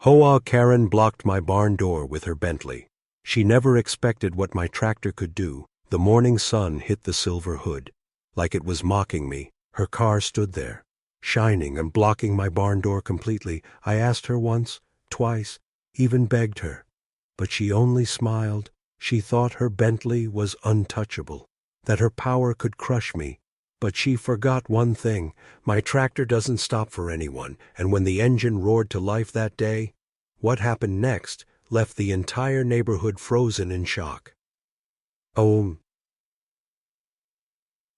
HOA Karen blocked my barn door with her Bentley. She never expected what my tractor could do. The morning sun hit the silver hood. Like it was mocking me, her car stood there, shining and blocking my barn door completely. I asked her once, twice, even begged her. But she only smiled. She thought her Bentley was untouchable, that her power could crush me. But she forgot one thing. My tractor doesn't stop for anyone, and when the engine roared to life that day, what happened next left the entire neighborhood frozen in shock. Oh.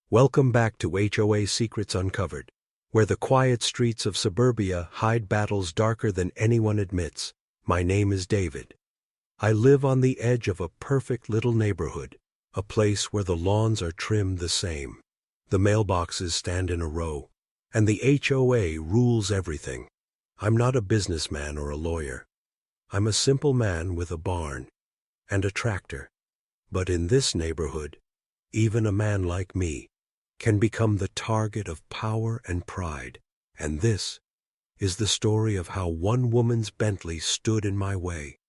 Welcome back to HOA Secrets Uncovered, where the quiet streets of suburbia hide battles darker than anyone admits. My name is David. I live on the edge of a perfect little neighborhood, a place where the lawns are trimmed the same. The mailboxes stand in a row, and the HOA rules everything. I'm not a businessman or a lawyer. I'm a simple man with a barn and a tractor. But in this neighborhood, even a man like me can become the target of power and pride. And this is the story of how one woman's Bentley stood in my way,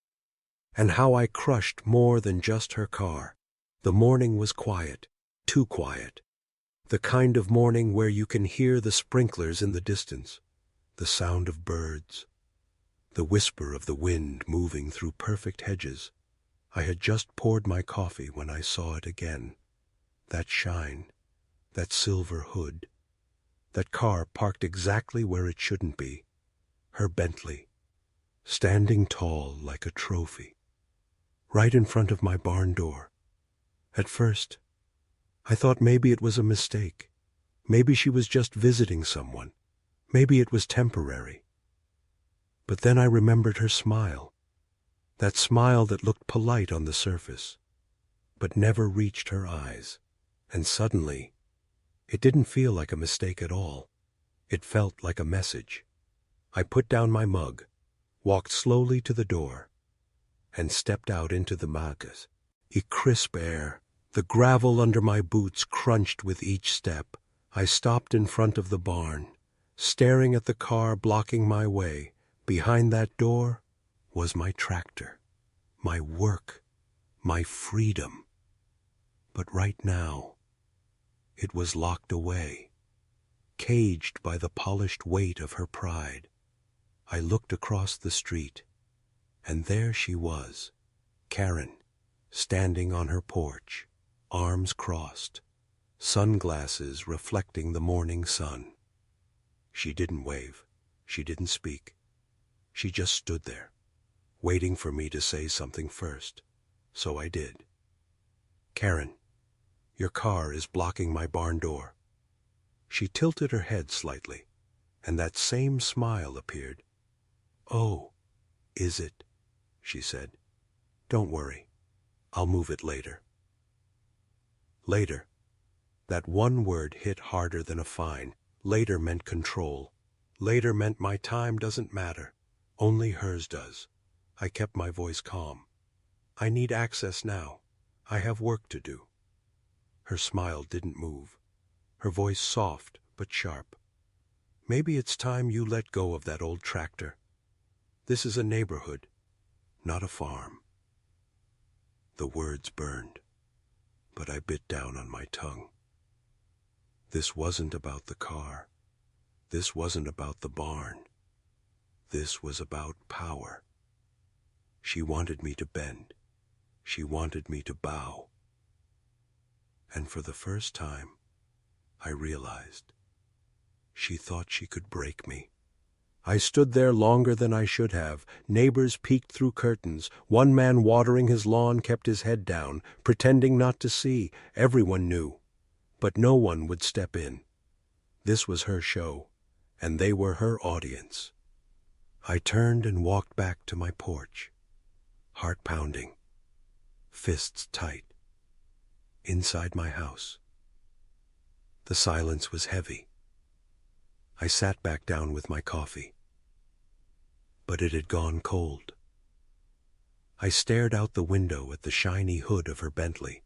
and how I crushed more than just her car. The morning was quiet, too quiet. The kind of morning where you can hear the sprinklers in the distance, the sound of birds, the whisper of the wind moving through perfect hedges. I had just poured my coffee when I saw it again. That shine, that silver hood, that car parked exactly where it shouldn't be. Her Bentley, standing tall like a trophy, right in front of my barn door. At first, I thought maybe it was a mistake. Maybe she was just visiting someone. Maybe it was temporary. But then I remembered her smile. That smile that looked polite on the surface, but never reached her eyes. And suddenly, it didn't feel like a mistake at all. It felt like a message. I put down my mug, walked slowly to the door, and stepped out into the magas. Crisp air. The gravel under my boots crunched with each step. I stopped in front of the barn, staring at the car blocking my way. Behind that door was my tractor, my work, my freedom. But right now, it was locked away, caged by the polished weight of her pride. I looked across the street, and there she was, Karen, standing on her porch, arms crossed, sunglasses reflecting the morning sun. She didn't wave. She didn't speak. She just stood there, waiting for me to say something first. So I did. Karen, your car is blocking my barn door. She tilted her head slightly, and that same smile appeared. Oh, is it? She said. Don't worry. I'll move it later. Later. That one word hit harder than a fine. Later meant control. Later meant my time doesn't matter. Only hers does. I kept my voice calm. I need access now. I have work to do. Her smile didn't move. Her voice soft but sharp. Maybe it's time you let go of that old tractor. This is a neighborhood, not a farm. The words burned, but I bit down on my tongue. This wasn't about the car. This wasn't about the barn. This was about power. She wanted me to bend. She wanted me to bow. And for the first time, I realized she thought she could break me. I stood there longer than I should have. Neighbors peeked through curtains. One man watering his lawn kept his head down, pretending not to see. Everyone knew, but no one would step in. This was her show, and they were her audience. I turned and walked back to my porch, heart pounding, fists tight. Inside my house, the silence was heavy. I sat back down with my coffee, but it had gone cold. I stared out the window at the shiny hood of her Bentley,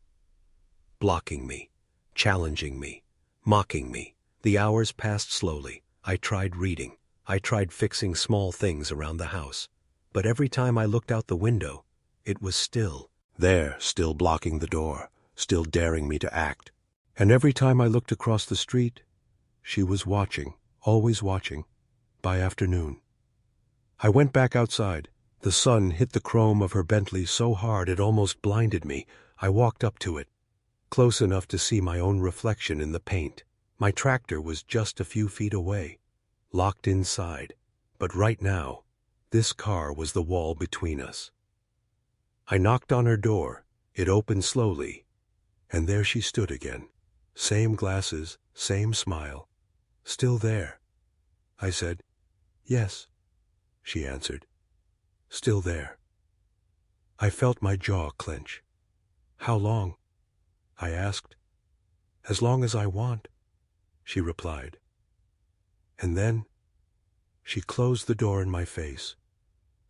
blocking me, challenging me, mocking me. The hours passed slowly. I tried reading. I tried fixing small things around the house. But every time I looked out the window, it was still there, still blocking the door, still daring me to act. And every time I looked across the street, she was watching, always watching, by afternoon. I went back outside. The sun hit the chrome of her Bentley so hard it almost blinded me. I walked up to it, close enough to see my own reflection in the paint. My tractor was just a few feet away, locked inside. But right now, this car was the wall between us. I knocked on her door. It opened slowly, and there she stood again. Same glasses, same smile. Still there. I said, "Yes," she answered. Still there. I felt my jaw clench. "How long?" I asked. "As long as I want," she replied. And then she closed the door in my face.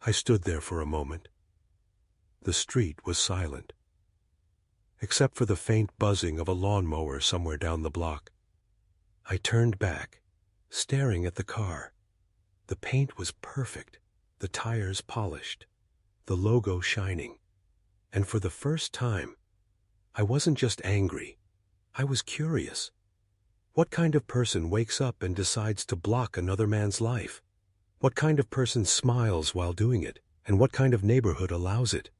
I stood there for a moment. The street was silent, except for the faint buzzing of a lawnmower somewhere down the block. I turned back, staring at the car. The paint was perfect, the tires polished, the logo shining. And for the first time, I wasn't just angry. I was curious. What kind of person wakes up and decides to block another man's life? What kind of person smiles while doing it? And what kind of neighborhood allows it?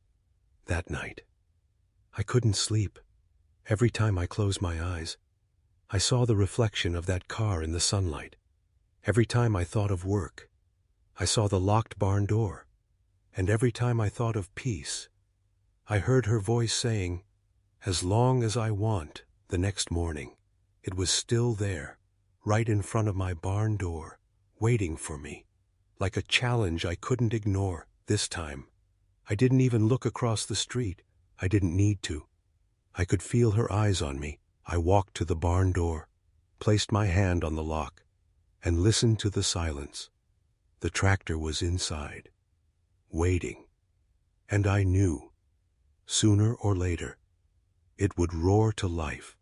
That night, I couldn't sleep. Every time I closed my eyes, I saw the reflection of that car in the sunlight. Every time I thought of work, I saw the locked barn door. And every time I thought of peace, I heard her voice saying, "As long as I want," the next morning. It was still there, right in front of my barn door, waiting for me, like a challenge I couldn't ignore. This time, I didn't even look across the street. I didn't need to. I could feel her eyes on me. I walked to the barn door, placed my hand on the lock, and listened to the silence. The tractor was inside, waiting, and I knew, sooner or later, it would roar to life.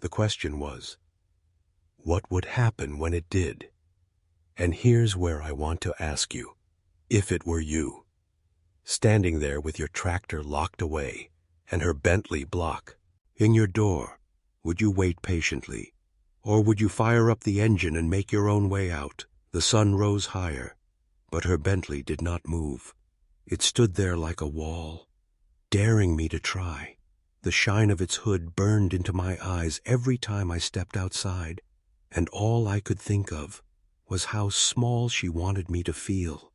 The question was, what would happen when it did? And here's where I want to ask you, if it were you, standing there with your tractor locked away and her Bentley block in your door, would you wait patiently, or would you fire up the engine and make your own way out? The sun rose higher, but her Bentley did not move. It stood there like a wall, daring me to try. The shine of its hood burned into my eyes every time I stepped outside, and all I could think of was how small she wanted me to feel.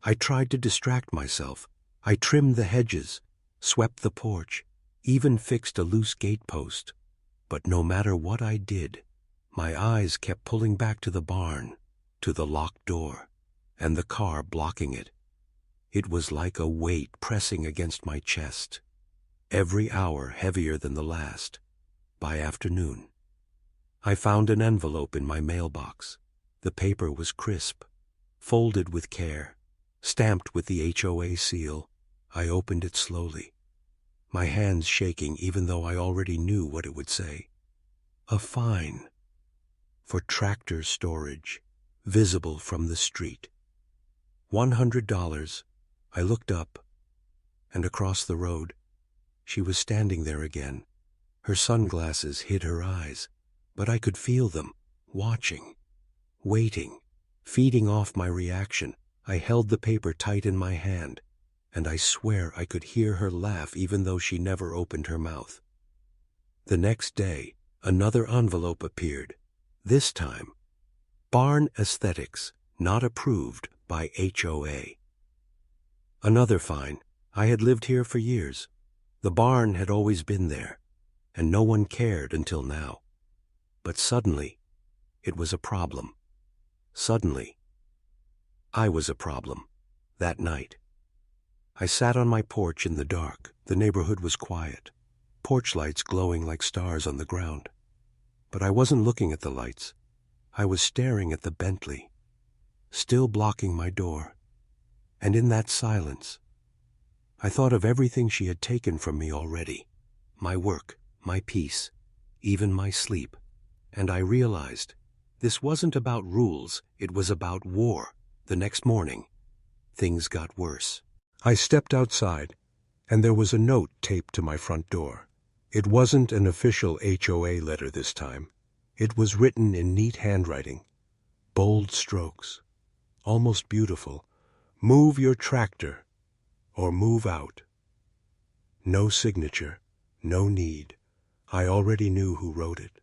I tried to distract myself. I trimmed the hedges, swept the porch, even fixed a loose gatepost. But no matter what I did, my eyes kept pulling back to the barn, to the locked door, and the car blocking it. It was like a weight pressing against my chest, every hour heavier than the last. By afternoon, I found an envelope in my mailbox. The paper was crisp, folded with care, stamped with the HOA seal. I opened it slowly, my hands shaking even though I already knew what it would say. A fine for tractor storage, visible from the street. $100. I looked up, and across the road, she was standing there again. Her sunglasses hid her eyes, but I could feel them, watching, waiting, feeding off my reaction. I held the paper tight in my hand, and I swear I could hear her laugh even though she never opened her mouth. The next day, another envelope appeared. This time, Barn Aesthetics, not approved by HOA. Another fine. I had lived here for years. The barn had always been there, and no one cared until now. But suddenly, it was a problem. Suddenly, I was a problem. That night, I sat on my porch in the dark. The neighborhood was quiet, porch lights glowing like stars on the ground. But I wasn't looking at the lights. I was staring at the Bentley, still blocking my door. And in that silence, I thought of everything she had taken from me already. My work, my peace, even my sleep. And I realized this wasn't about rules, it was about war. The next morning, things got worse. I stepped outside, and there was a note taped to my front door. It wasn't an official HOA letter this time. It was written in neat handwriting, bold strokes, almost beautiful. Move your tractor, or move out. No signature, no need. I already knew who wrote it.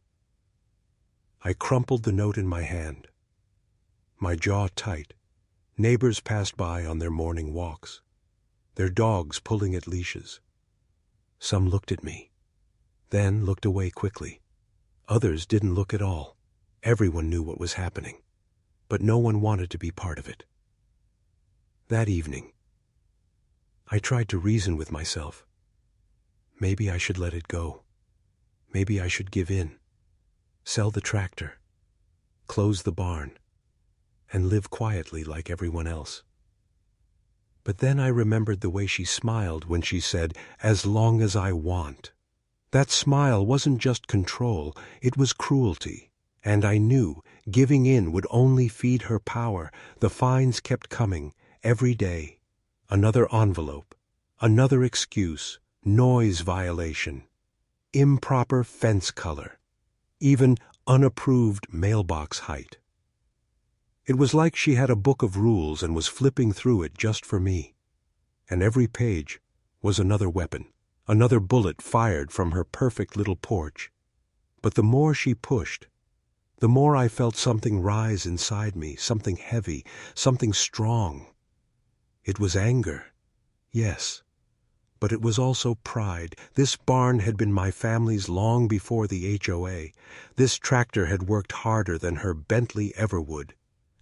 I crumpled the note in my hand, my jaw tight. Neighbors passed by on their morning walks, their dogs pulling at leashes. Some looked at me, then looked away quickly. Others didn't look at all. Everyone knew what was happening, but no one wanted to be part of it. That evening, I tried to reason with myself. Maybe I should let it go. Maybe I should give in, sell the tractor, close the barn, and live quietly like everyone else. But then I remembered the way she smiled when she said, "As long as I want." That smile wasn't just control, it was cruelty. And I knew giving in would only feed her power. The fines kept coming, every day. Another envelope, another excuse, noise violation, improper fence color, even unapproved mailbox height. It was like she had a book of rules and was flipping through it just for me. And every page was another weapon, another bullet fired from her perfect little porch. But the more she pushed, the more I felt something rise inside me, something heavy, something strong. It was anger, yes, but it was also pride. This barn had been my family's long before the HOA. This tractor had worked harder than her Bentley ever would,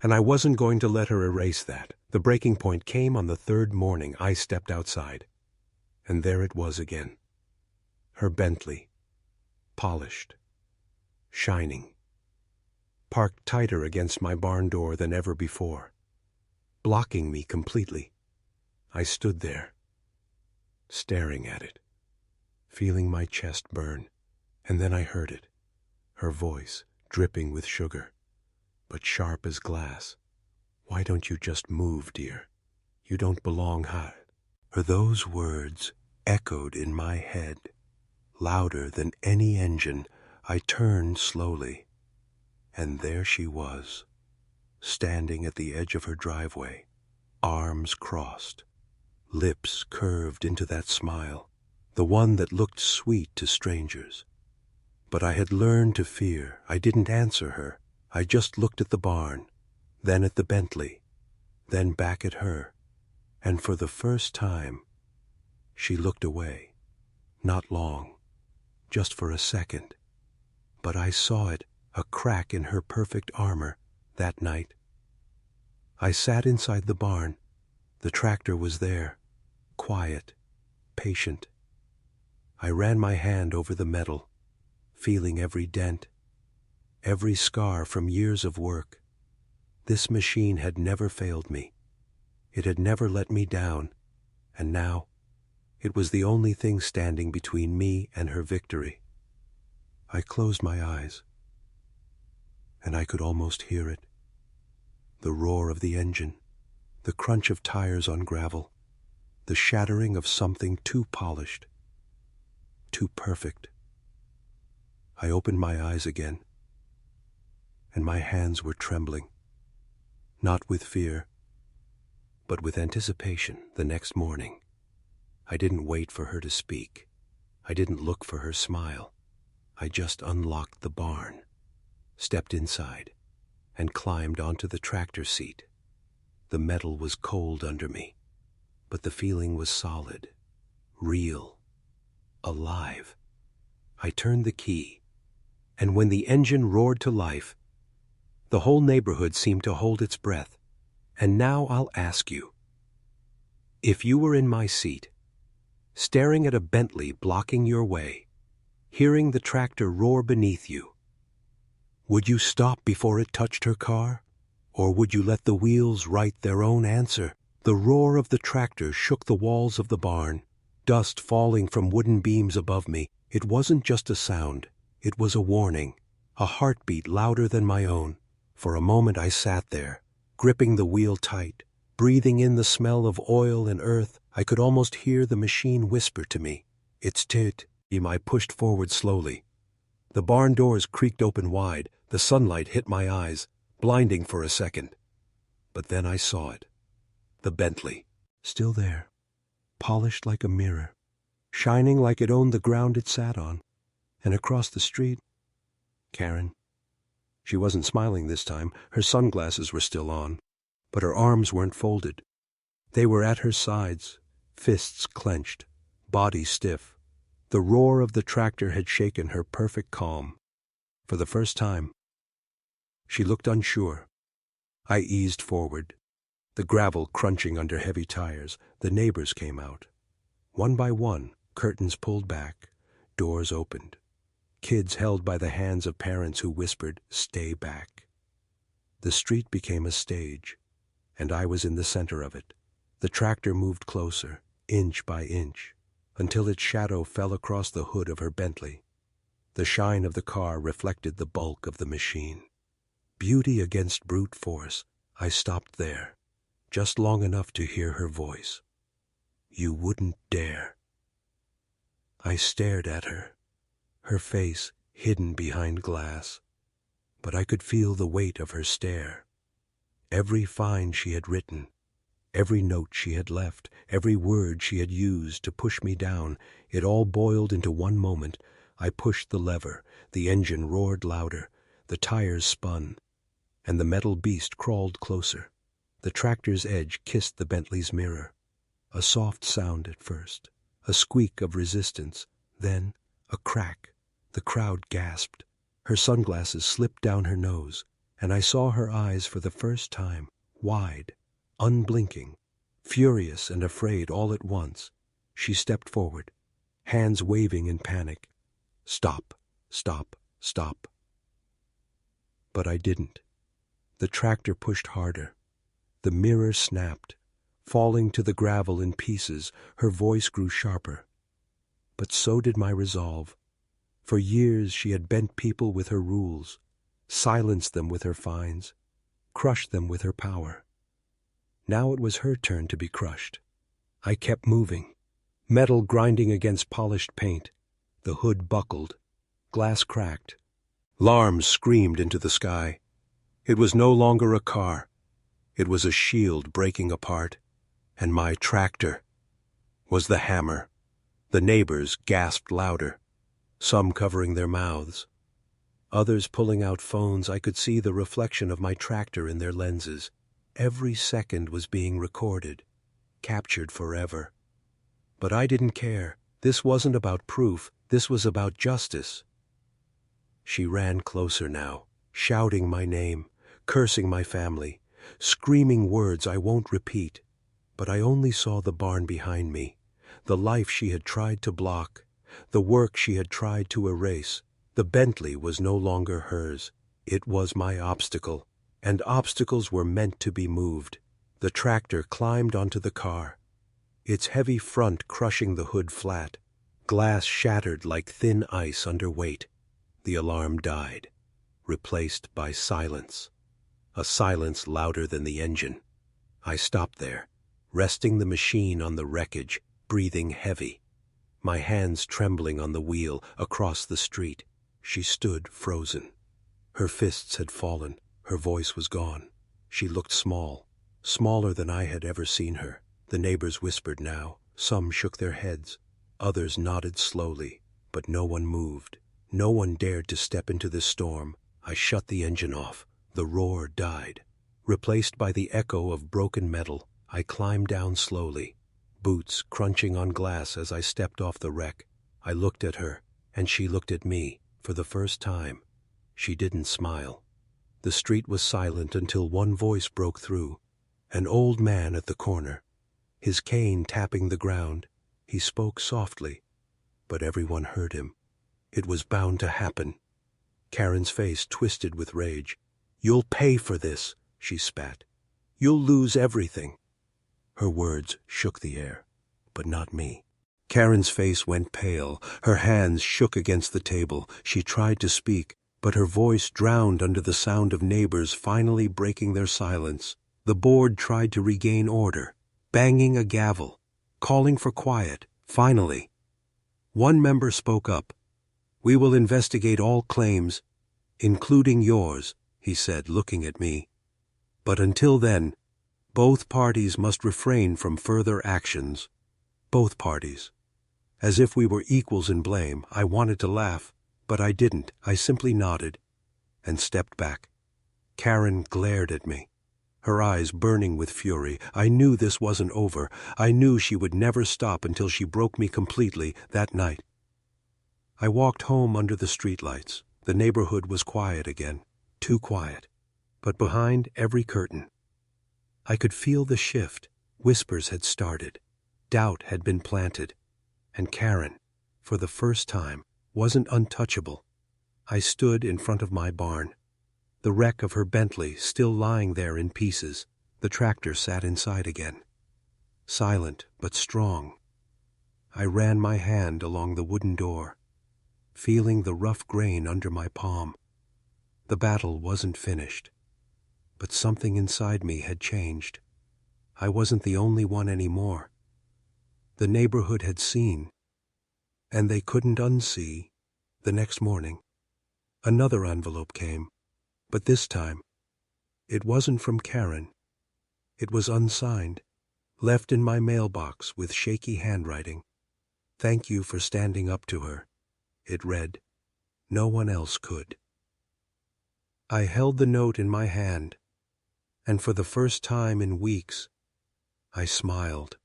and I wasn't going to let her erase that. The breaking point came on the third morning I stepped outside, and there it was again. Her Bentley, polished, shining, parked tighter against my barn door than ever before, blocking me completely. I stood there, staring at it, feeling my chest burn, and then I heard it, her voice dripping with sugar, but sharp as glass. "Why don't you just move, dear? You don't belong here." Those words echoed in my head, louder than any engine. I turned slowly, and there she was, standing at the edge of her driveway, arms crossed, lips curved into that smile, the one that looked sweet to strangers. But I had learned to fear. I didn't answer her. I just looked at the barn, then at the Bentley, then back at her, and for the first time, she looked away. Not long, just for a second, but I saw it, a crack in her perfect armor, that night. I sat inside the barn. The tractor was there, quiet, patient. I ran my hand over the metal, feeling every dent, every scar from years of work. This machine had never failed me. It had never let me down, and now it was the only thing standing between me and her victory. I closed my eyes, and I could almost hear it. The roar of the engine, the crunch of tires on gravel, the shattering of something too polished, too perfect. I opened my eyes again, and my hands were trembling, not with fear, but with anticipation. The next morning, I didn't wait for her to speak. I didn't look for her smile. I just unlocked the barn, stepped inside, and climbed onto the tractor seat. The metal was cold under me, but the feeling was solid, real, alive. I turned the key, and when the engine roared to life, the whole neighborhood seemed to hold its breath. And now I'll ask you, if you were in my seat, staring at a Bentley blocking your way, hearing the tractor roar beneath you, would you stop before it touched her car? Or would you let the wheels write their own answer? The roar of the tractor shook the walls of the barn, dust falling from wooden beams above me. It wasn't just a sound, it was a warning, a heartbeat louder than my own. For a moment I sat there, gripping the wheel tight, Breathing in the smell of oil and earth, I could almost hear the machine whisper to me, "It's tit." I pushed forward slowly. The barn doors creaked open wide, the sunlight hit my eyes, blinding for a second. But then I saw it. The Bentley. Still there. Polished like a mirror. Shining like it owned the ground it sat on. And across the street, Karen. She wasn't smiling this time. Her sunglasses were still on. But her arms weren't folded. They were at her sides, fists clenched, body stiff. The roar of the tractor had shaken her perfect calm. For the first time, she looked unsure. I eased forward. The gravel crunching under heavy tires. The neighbors came out. One by one, curtains pulled back, doors opened. Kids held by the hands of parents who whispered, "Stay back." The street became a stage, and I was in the center of it. The tractor moved closer, inch by inch, until its shadow fell across the hood of her Bentley. The shine of the car reflected the bulk of the machine. Beauty against brute force, I stopped there, just long enough to hear her voice. "You wouldn't dare." I stared at her, her face hidden behind glass, but I could feel the weight of her stare. Every fine she had written, every note she had left, every word she had used to push me down, it all boiled into one moment. I pushed the lever, the engine roared louder, the tires spun, and the metal beast crawled closer. The tractor's edge kissed the Bentley's mirror. A soft sound at first, a squeak of resistance, then a crack. The crowd gasped. Her sunglasses slipped down her nose, and I saw her eyes for the first time, wide, unblinking, furious and afraid all at once. She stepped forward, hands waving in panic. "Stop, stop, stop." But I didn't. The tractor pushed harder. The mirror snapped. Falling to the gravel in pieces, her voice grew sharper. But so did my resolve. For years she had bent people with her rules, silenced them with her fines, crushed them with her power. Now it was her turn to be crushed. I kept moving, metal grinding against polished paint. The hood buckled, glass cracked. Alarms screamed into the sky. It was no longer a car. It was a shield breaking apart, and my tractor was the hammer. The neighbors gasped louder, some covering their mouths, others pulling out phones. I could see the reflection of my tractor in their lenses. Every second was being recorded, captured forever. But I didn't care. This wasn't about proof. This was about justice. She ran closer now, shouting my name, cursing my family, screaming words I won't repeat. But I only saw the barn behind me, the life she had tried to block, the work she had tried to erase. The Bentley was no longer hers. It was my obstacle, and obstacles were meant to be moved. The tractor climbed onto the car, its heavy front crushing the hood flat. Glass shattered like thin ice under weight. The alarm died, replaced by silence, a silence louder than the engine. I stopped there, resting the machine on the wreckage, breathing heavy, my hands trembling on the wheel. Across the street, she stood frozen. Her fists had fallen, her voice was gone. She looked small, smaller than I had ever seen her. The neighbors whispered now. Some shook their heads. Others nodded slowly, but no one moved. No one dared to step into this storm. I shut the engine off. The roar died. Replaced by the echo of broken metal, I climbed down slowly, boots crunching on glass as I stepped off the wreck. I looked at her, and she looked at me. For the first time, she didn't smile. The street was silent until one voice broke through. An old man at the corner, his cane tapping the ground. He spoke softly, but everyone heard him. It was bound to happen. Karen's face twisted with rage. "You'll pay for this," she spat. "You'll lose everything." Her words shook the air, but not me. Karen's face went pale. Her hands shook against the table. She tried to speak, but her voice drowned under the sound of neighbors finally breaking their silence. The board tried to regain order, banging a gavel, calling for quiet. Finally, one member spoke up. "We will investigate all claims, including yours," he said, looking at me. "But until then, both parties must refrain from further actions." Both parties. As if we were equals in blame. I wanted to laugh, but I didn't. I simply nodded and stepped back. Karen glared at me, her eyes burning with fury. I knew this wasn't over. I knew she would never stop until she broke me completely that night. I walked home under the streetlights. The neighborhood was quiet again, too quiet. But behind every curtain, I could feel the shift. Whispers had started. Doubt had been planted. And Karen, for the first time, wasn't untouchable. I stood in front of my barn, the wreck of her Bentley still lying there in pieces. The tractor sat inside again, silent but strong. I ran my hand along the wooden door, feeling the rough grain under my palm. The battle wasn't finished, but something inside me had changed. I wasn't the only one anymore. The neighborhood had seen, and they couldn't unsee. The next morning, another envelope came, but this time, it wasn't from Karen. It was unsigned, left in my mailbox with shaky handwriting. "Thank you for standing up to her," it read. "No one else could." I held the note in my hand, and for the first time in weeks, I smiled.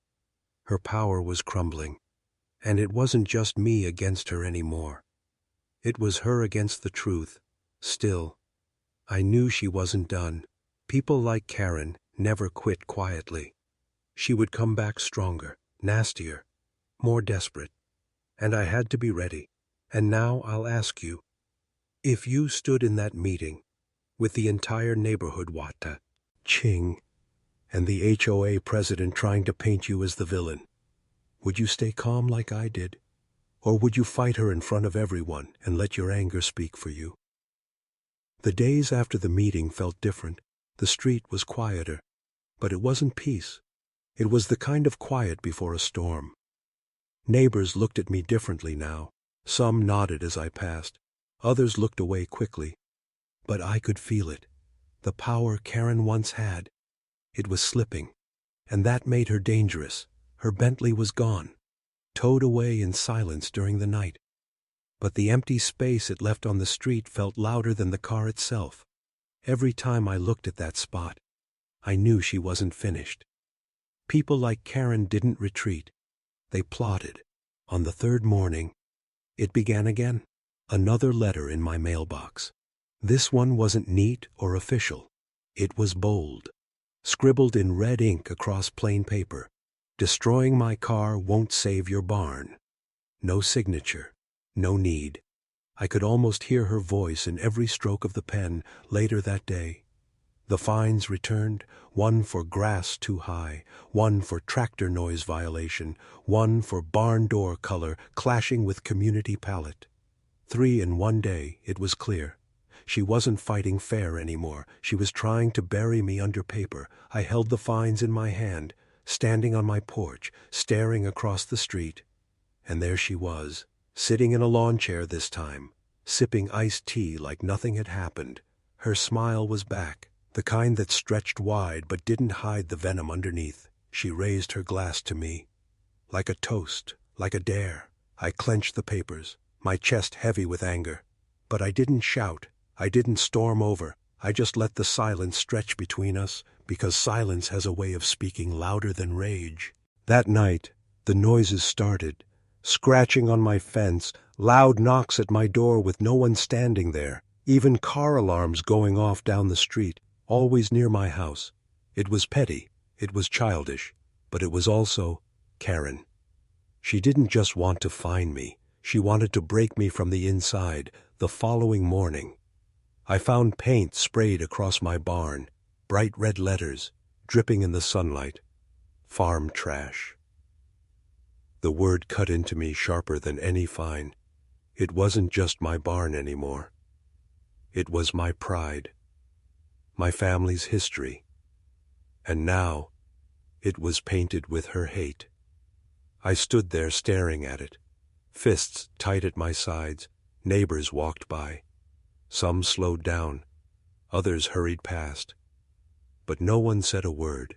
Her power was crumbling, and it wasn't just me against her anymore. It was her against the truth. Still, I knew she wasn't done. People like Karen never quit quietly. She would come back stronger, nastier, more desperate. And I had to be ready. And now I'll ask you, if you stood in that meeting with the entire neighborhood watching, and the HOA president trying to paint you as the villain, would you stay calm like I did? Or would you fight her in front of everyone and let your anger speak for you? The days after the meeting felt different. The street was quieter, but it wasn't peace. It was the kind of quiet before a storm. Neighbors looked at me differently now. Some nodded as I passed. Others looked away quickly. But I could feel it. The power Karen once had. It was slipping, and that made her dangerous. Her Bentley was gone, towed away in silence during the night. But the empty space it left on the street felt louder than the car itself. Every time I looked at that spot, I knew she wasn't finished. People like Karen didn't retreat. They plotted. On the third morning, it began again. Another letter in my mailbox. This one wasn't neat or official. It was bold, scribbled in red ink across plain paper. "Destroying my car won't save your barn." No signature, no need. I could almost hear her voice in every stroke of the pen. Later that day, the fines returned, one for grass too high, one for tractor noise violation, one for barn door color clashing with community palette. 3 in one day. It was clear. She wasn't fighting fair anymore. She was trying to bury me under paper. I held the fines in my hand, standing on my porch, staring across the street. And there she was, sitting in a lawn chair this time, sipping iced tea like nothing had happened. Her smile was back, the kind that stretched wide but didn't hide the venom underneath. She raised her glass to me. Like a toast, like a dare. I clenched the papers, my chest heavy with anger. But I didn't shout. I didn't storm over. I just let the silence stretch between us, because silence has a way of speaking louder than rage. That night, the noises started. Scratching on my fence, loud knocks at my door with no one standing there, even car alarms going off down the street, always near my house. It was petty, it was childish, but it was also Karen. She didn't just want to find me, she wanted to break me from the inside. The following morning, I found paint sprayed across my barn, bright red letters, dripping in the sunlight. Farm trash. The word cut into me sharper than any fine. It wasn't just my barn anymore. It was my pride, my family's history, And now it was painted with her hate. I stood there staring at it, fists tight at my sides. Neighbors walked by. Some slowed down, others hurried past. But no one said a word.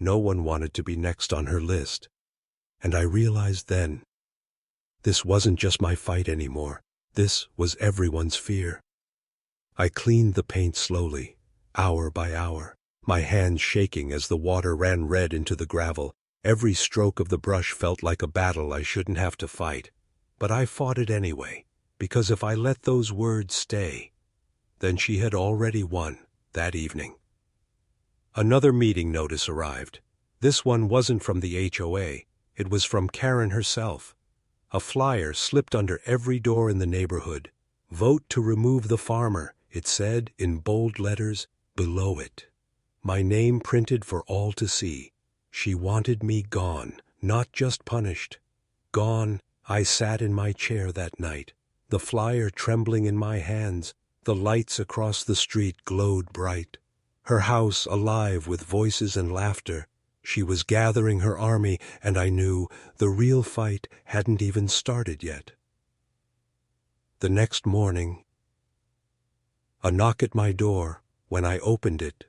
No one wanted to be next on her list. And I realized then, this wasn't just my fight anymore. This was everyone's fear. I cleaned the paint slowly, hour by hour, my hands shaking as the water ran red into the gravel. Every stroke of the brush felt like a battle I shouldn't have to fight. But I fought it anyway, because if I let those words stay, then she had already won that evening. Another meeting notice arrived. This one wasn't from the HOA. It was from Karen herself. A flyer slipped under every door in the neighborhood. "Vote to remove the farmer," it said in bold letters below it. My name printed for all to see. She wanted me gone, not just punished. Gone. I sat in my chair that night, the flyer trembling in my hands. The lights across the street glowed bright. Her house alive with voices and laughter. She was gathering her army, and I knew the real fight hadn't even started yet. The next morning, a knock at my door. When I opened it,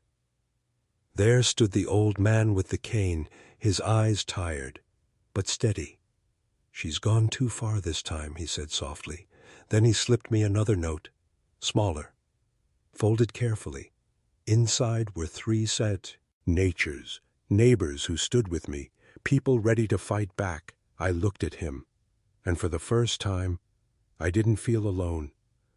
there stood the old man with the cane, his eyes tired, but steady. "She's gone too far this time," he said softly. Then he slipped me another note, smaller, folded carefully. Inside were 3 set neighbors who stood with me, people ready to fight back. I looked at him, and for the first time, I didn't feel alone.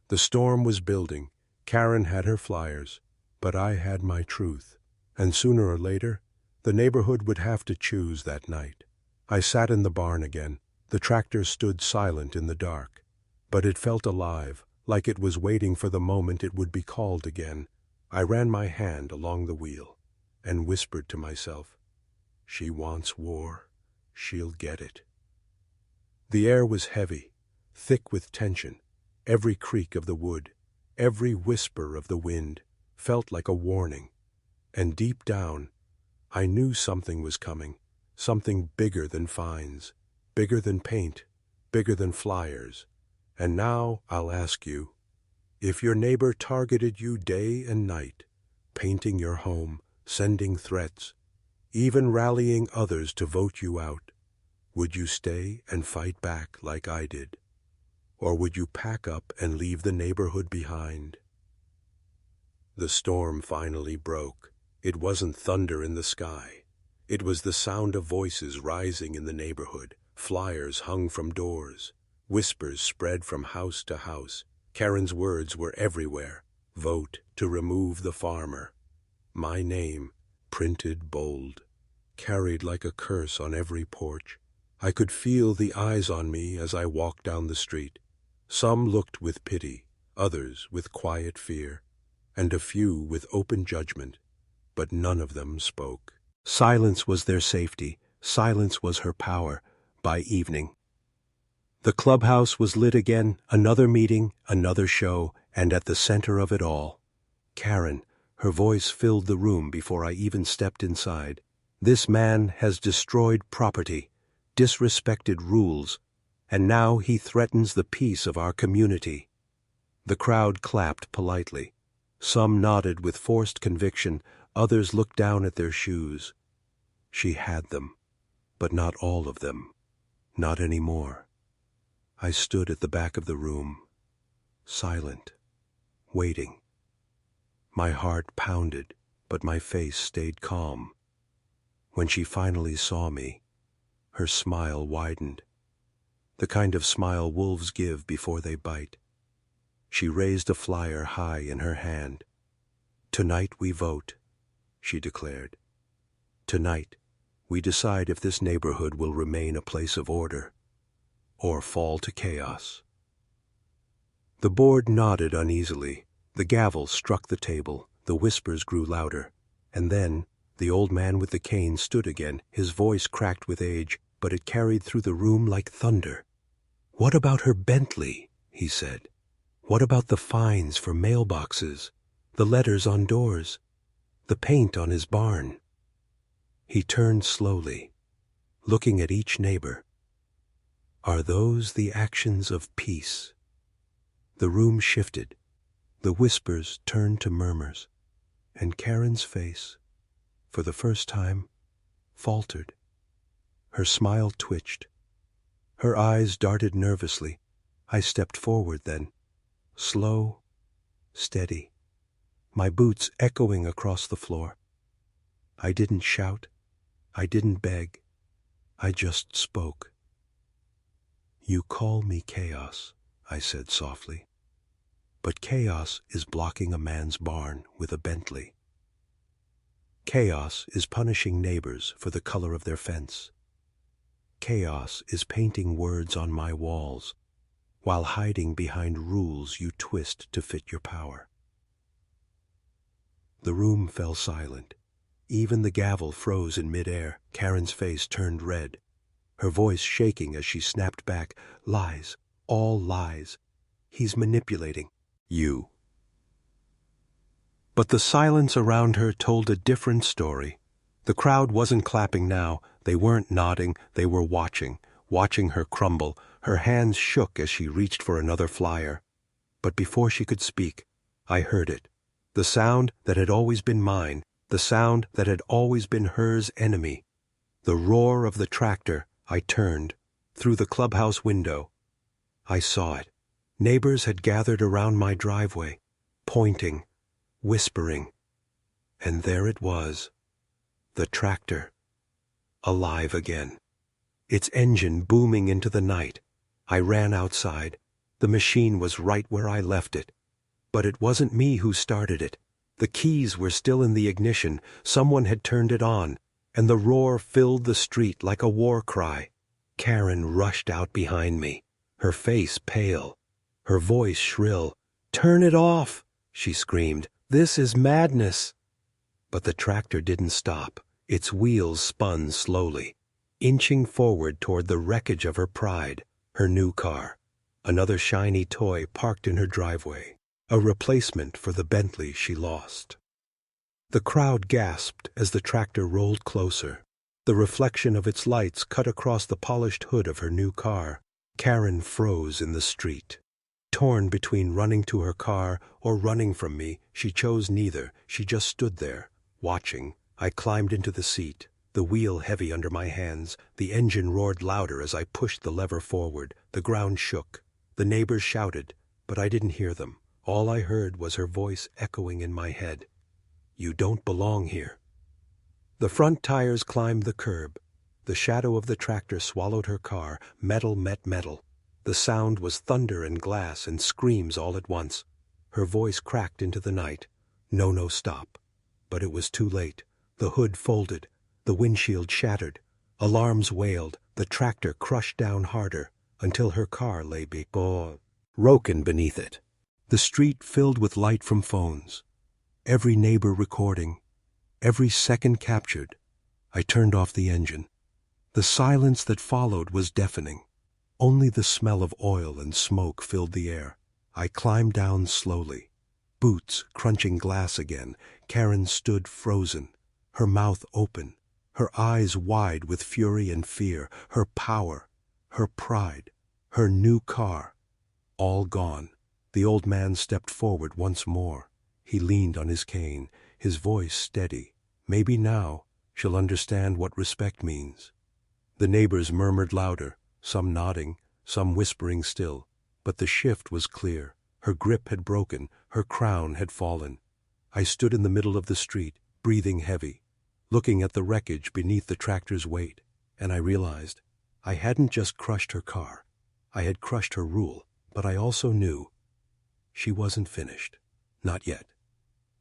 The storm was building. Karen had her flyers, but I had my truth. And sooner or later, the neighborhood would have to choose that night. I sat in the barn again. The tractor stood silent in the dark, but it felt alive, like it was waiting for the moment it would be called again. I ran my hand along the wheel and whispered to myself, "She wants war. She'll get it." The air was heavy, thick with tension. Every creak of the wood, every whisper of the wind felt like a warning. And deep down, I knew something was coming, something bigger than fines, bigger than paint, bigger than flyers. And now I'll ask you, if your neighbor targeted you day and night, painting your home, sending threats, even rallying others to vote you out, would you stay and fight back like I did? Or would you pack up and leave the neighborhood behind? The storm finally broke. It wasn't thunder in the sky. It was the sound of voices rising in the neighborhood. Flyers hung from doors. Whispers spread from house to house. Karen's words were everywhere. "Vote to remove the farmer." My name, printed bold, carried like a curse on every porch. I could feel the eyes on me as I walked down the street. Some looked with pity, others with quiet fear, and a few with open judgment. But none of them spoke. Silence was their safety. Silence was her power. By evening, the clubhouse was lit again, another meeting, another show, and at the center of it all, Karen. Her voice filled the room before I even stepped inside. "This man has destroyed property, disrespected rules, and now he threatens the peace of our community." The crowd clapped politely. Some nodded with forced conviction. Others looked down at their shoes. She had them, but not all of them. Not anymore. I stood at the back of the room, silent, waiting. My heart pounded, but my face stayed calm. When she finally saw me, her smile widened, the kind of smile wolves give before they bite. She raised a flyer high in her hand. "Tonight we vote," she declared. "Tonight we decide if this neighborhood will remain a place of order or fall to chaos." The board nodded uneasily. The gavel struck the table. The whispers grew louder. And then the old man with the cane stood again. His voice cracked with age, but it carried through the room like thunder. "What about her Bentley?" he said. "What about the fines for mailboxes, the letters on doors, the paint on his barn?" He turned slowly, looking at each neighbor. Are those the actions of peace? The room shifted. The whispers turned to murmurs, and Karen's face, for the first time, faltered. Her smile twitched. Her eyes darted nervously. I stepped forward then, slow, steady, my boots echoing across the floor. I didn't shout. I didn't beg. I just spoke. You call me chaos, I said softly. But chaos is blocking a man's barn with a Bentley. Chaos is punishing neighbors for the color of their fence. Chaos is painting words on my walls while hiding behind rules you twist to fit your power. The room fell silent. Even the gavel froze in midair. Karen's face turned red, her voice shaking as she snapped back, lies, all lies. He's manipulating you. But the silence around her told a different story. The crowd wasn't clapping now. They weren't nodding. They were watching her crumble. Her hands shook as she reached for another flyer. But before she could speak, I heard it. The sound that had always been mine, the sound that had always been hers enemy. The roar of the tractor. I turned. Through the clubhouse window. I saw it. Neighbors had gathered around my driveway, pointing, whispering. And there it was. The tractor. Alive again. Its engine booming into the night. I ran outside. The machine was right where I left it. But it wasn't me who started it. The keys were still in the ignition. Someone had turned it on, and the roar filled the street like a war cry. Karen rushed out behind me, her face pale, her voice shrill. "Turn it off!" she screamed. "This is madness!" But the tractor didn't stop. Its wheels spun slowly, inching forward toward the wreckage of her pride, her new car. Another shiny toy parked in her driveway, a replacement for the Bentley she lost. The crowd gasped as the tractor rolled closer. The reflection of its lights cut across the polished hood of her new car. Karen froze in the street. Torn between running to her car or running from me, she chose neither. She just stood there, watching. I climbed into the seat, the wheel heavy under my hands. The engine roared louder as I pushed the lever forward. The ground shook. The neighbors shouted, but I didn't hear them. All I heard was her voice echoing in my head. "You don't belong here." The front tires climbed the curb. The shadow of the tractor swallowed her car. Metal met metal. The sound was thunder and glass and screams all at once. Her voice cracked into the night. No, stop. But it was too late. The hood folded. The windshield shattered. Alarms wailed. The tractor crushed down harder until her car lay broken beneath it. The street filled with light from phones. Every neighbor recording. Every second captured. I turned off the engine. The silence that followed was deafening. Only the smell of oil and smoke filled the air. I climbed down slowly. Boots crunching glass again. Karen stood frozen, her mouth open, her eyes wide with fury and fear, her power, her pride, her new car, all gone. The old man stepped forward once more. He leaned on his cane, his voice steady. Maybe now she'll understand what respect means. The neighbors murmured louder, some nodding, some whispering still. But the shift was clear. Her grip had broken, her crown had fallen. I stood in the middle of the street, breathing heavy, looking at the wreckage beneath the tractor's weight, and I realized I hadn't just crushed her car. I had crushed her rule, but I also knew she wasn't finished. Not yet.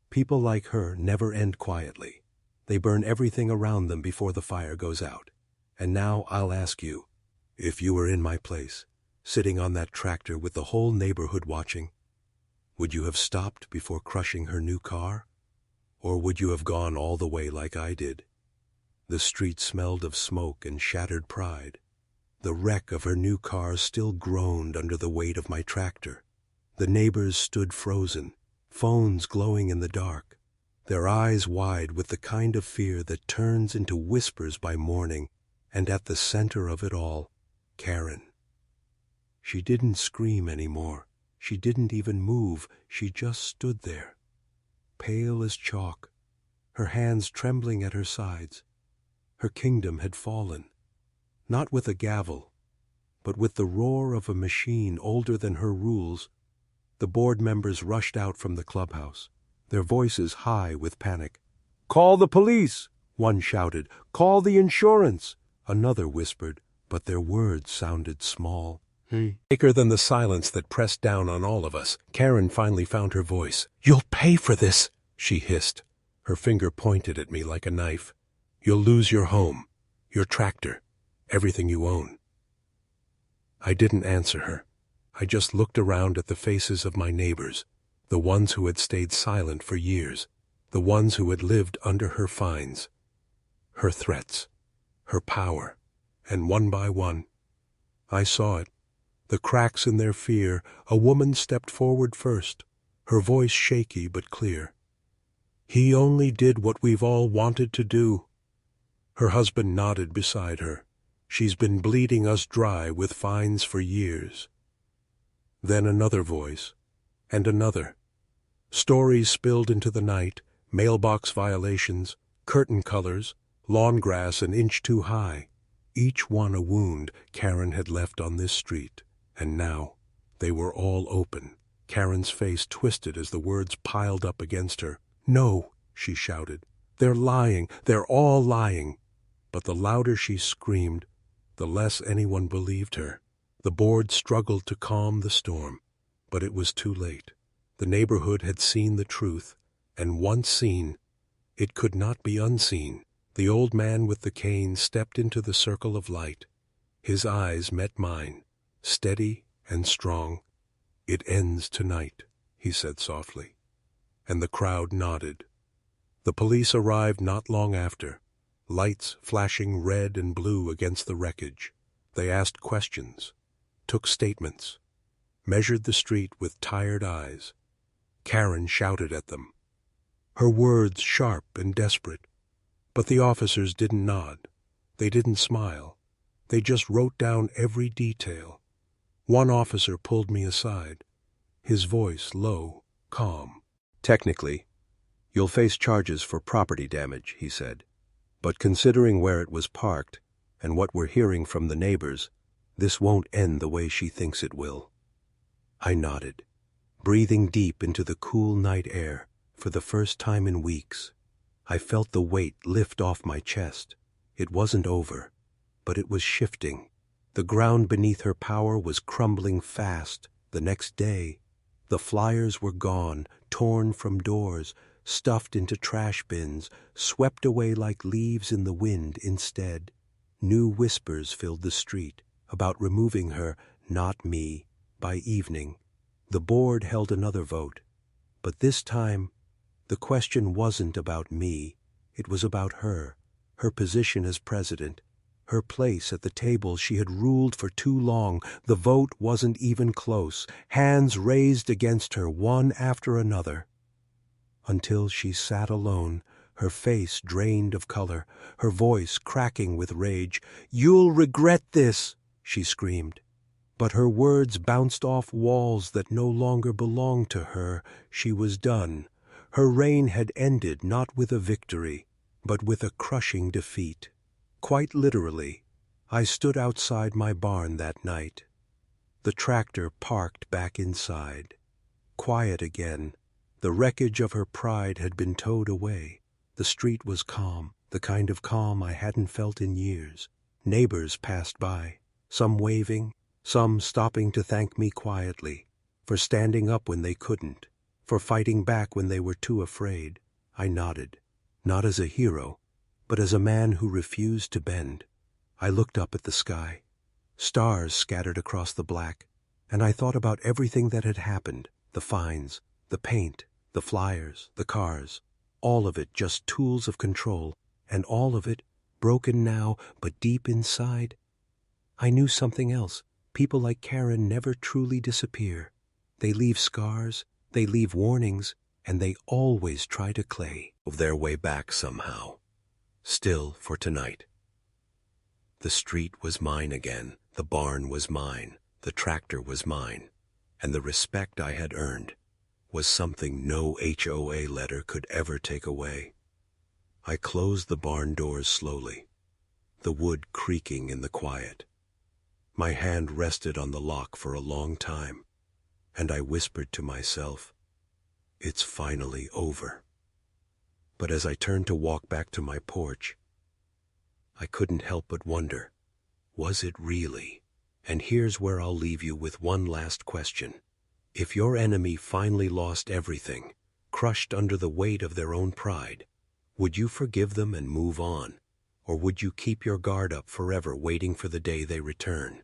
People like her never end quietly. They burn everything around them before the fire goes out. And now I'll ask you, if you were in my place, sitting on that tractor with the whole neighborhood watching, would you have stopped before crushing her new car? Or would you have gone all the way like I did? The street smelled of smoke and shattered pride. The wreck of her new car still groaned under the weight of my tractor. The neighbors stood frozen, phones glowing in the dark. their eyes wide with the kind of fear that turns into whispers by morning, and at the center of it all, Karen. She didn't scream anymore. She didn't even move. She just stood there, pale as chalk, her hands trembling at her sides. Her kingdom had fallen, not with a gavel, but with the roar of a machine older than her rules. The board members rushed out from the clubhouse, their voices high with panic. "Call the police!" one shouted. "Call the insurance!" Another whispered, but their words sounded small. Thicker than the silence that pressed down on all of us, Karen finally found her voice. "You'll pay for this," she hissed. Her finger pointed at me like a knife. "You'll lose your home, your tractor, everything you own." I didn't answer her. I just looked around at the faces of my neighbors, the ones who had stayed silent for years, the ones who had lived under her fines, her threats, her power, and one by one, I saw it. The cracks in their fear. A woman stepped forward first, her voice shaky but clear. "He only did what we've all wanted to do." Her husband nodded beside her. "She's been bleeding us dry with fines for years." Then another voice, and another. Stories spilled into the night, mailbox violations, curtain colors, lawn grass an inch too high. Each one a wound Karen had left on this street. And now, they were all open. Karen's face twisted as the words piled up against her. "No," she shouted. "They're lying. They're all lying." But the louder she screamed, the less anyone believed her. The board struggled to calm the storm, but it was too late. The neighborhood had seen the truth, and once seen, it could not be unseen. The old man with the cane stepped into the circle of light. His eyes met mine, steady and strong. "It ends tonight," he said softly. And the crowd nodded. The police arrived not long after, lights flashing red and blue against the wreckage. They asked questions, took statements, measured the street with tired eyes. Karen shouted at them, her words sharp and desperate. But the officers didn't nod. They didn't smile. They just wrote down every detail. One officer pulled me aside, his voice low, calm. "Technically, you'll face charges for property damage," he said. "But considering where it was parked and what we're hearing from the neighbors, this won't end the way she thinks it will." I nodded, breathing deep into the cool night air. For the first time in weeks, I felt the weight lift off my chest. It wasn't over, but it was shifting. The ground beneath her power was crumbling fast. The next day, the flyers were gone, torn from doors, stuffed into trash bins, swept away like leaves in the wind instead. New whispers filled the street about removing her, not me, by evening. The board held another vote, but this time the question wasn't about me. It was about her position as president, her place at the table she had ruled for too long. The vote wasn't even close, hands raised against her one after another, until she sat alone, her face drained of color, her voice cracking with rage. "You'll regret this," she screamed. But her words bounced off walls that no longer belonged to her. She was done. Her reign had ended not with a victory, but with a crushing defeat. Quite literally, I stood outside my barn that night. The tractor parked back inside. Quiet again. The wreckage of her pride had been towed away. The street was calm, the kind of calm I hadn't felt in years. Neighbors passed by, some waving, some stopping to thank me quietly, for standing up when they couldn't, for fighting back when they were too afraid. I nodded, not as a hero, but as a man who refused to bend. I looked up at the sky. Stars scattered across the black, and I thought about everything that had happened, the fines, the paint, the flyers, the cars, all of it just tools of control, and all of it broken now, but deep inside, I knew something else. People like Karen never truly disappear. They leave scars, they leave warnings, and they always try to clay of their way back somehow. Still, for tonight, the street was mine again, the barn was mine, the tractor was mine, and the respect I had earned was something no HOA letter could ever take away. I closed the barn doors slowly, the wood creaking in the quiet. My hand rested on the lock for a long time, and I whispered to myself, "It's finally over." But as I turned to walk back to my porch, I couldn't help but wonder, was it really? And here's where I'll leave you with one last question. If your enemy finally lost everything, crushed under the weight of their own pride, would you forgive them and move on? Or would you keep your guard up forever waiting for the day they return?